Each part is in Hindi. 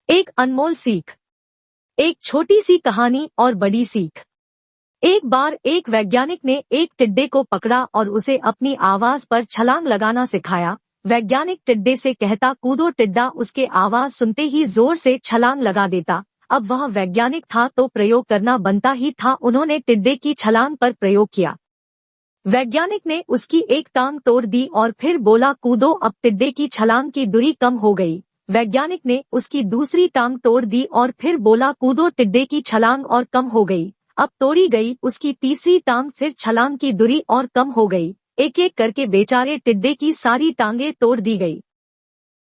एक अनमोल सीख। एक छोटी सी कहानी और बड़ी सीख। एक बार एक वैज्ञानिक ने एक टिड्डे को पकड़ा और उसे अपनी आवाज पर छलांग लगाना सिखाया। वैज्ञानिक टिड्डे से कहता, कूदो। टिड्डा उसके आवाज सुनते ही जोर से छलांग लगा देता। अब वह वैज्ञानिक था तो प्रयोग करना बनता ही था। उन्होंने टिड्डे की छलांग पर प्रयोग किया। वैज्ञानिक ने उसकी एक टांग तोड़ दी और फिर बोला, कूदो। अब टिड्डे की छलांग की दूरी कम हो गई। वैज्ञानिक ने उसकी दूसरी टांग तोड़ दी और फिर बोला, कूदो। टिड्डे की छलांग और कम हो गई। अब तोड़ी गई उसकी तीसरी टांग, फिर छलांग की दूरी और कम हो गई। एक एक करके बेचारे टिड्डे की सारी टांगें तोड़ दी गई।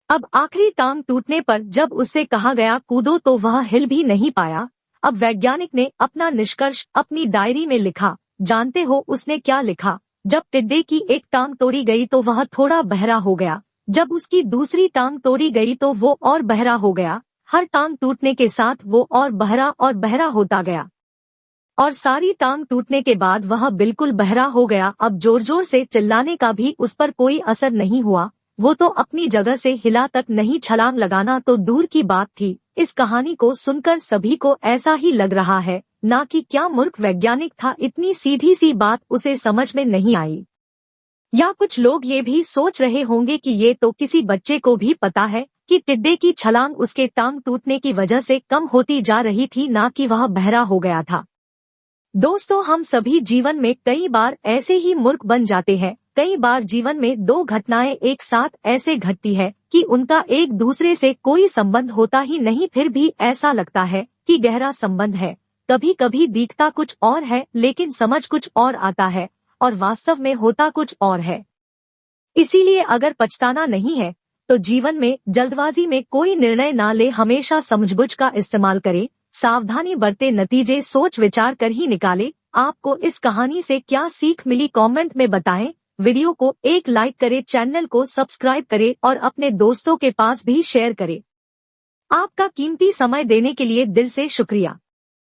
अब आखिरी टांग टूटने पर जब उससे कहा गया कूदो तो वह हिल भी नहीं पाया। अब वैज्ञानिक ने अपना निष्कर्ष अपनी डायरी में लिखा। जानते हो उसने क्या लिखा? जब टिड्डे की एक टांग तोड़ी गई तो वह थोड़ा बहरा हो गया। जब उसकी दूसरी टांग तोड़ी गई तो वो और बहरा हो गया। हर टांग टूटने के साथ वो और बहरा होता गया और सारी टांग टूटने के बाद वह बिल्कुल बहरा हो गया। अब जोर जोर से चिल्लाने का भी उस पर कोई असर नहीं हुआ। वो तो अपनी जगह से हिला तक नहीं, छलांग लगाना तो दूर की बात थी। इस कहानी को सुनकर सभी को ऐसा ही लग रहा है ना कि क्या मूर्ख वैज्ञानिक था, इतनी सीधी सी बात उसे समझ में नहीं आई। या कुछ लोग ये भी सोच रहे होंगे कि ये तो किसी बच्चे को भी पता है कि टिड्डे की छलांग उसके टांग टूटने की वजह से कम होती जा रही थी, ना कि वह बहरा हो गया था। दोस्तों, हम सभी जीवन में कई बार ऐसे ही मूर्ख बन जाते हैं। कई बार जीवन में दो घटनाएं एक साथ ऐसे घटती है कि उनका एक दूसरे से कोई संबंध होता ही नहीं, फिर भी ऐसा लगता है कि गहरा संबंध है। कभी कभी दिखता कुछ और है लेकिन समझ कुछ और आता है और वास्तव में होता कुछ और है। इसीलिए अगर पछताना नहीं है तो जीवन में जल्दबाजी में कोई निर्णय ना ले, हमेशा समझबूझ का इस्तेमाल करे, सावधानी बरते, नतीजे सोच विचार कर ही निकाले। आपको इस कहानी से क्या सीख मिली कमेंट में बताएं। वीडियो को एक लाइक करें, चैनल को सब्सक्राइब करें और अपने दोस्तों के पास भी शेयर करें। आपका कीमती समय देने के लिए दिल से शुक्रिया।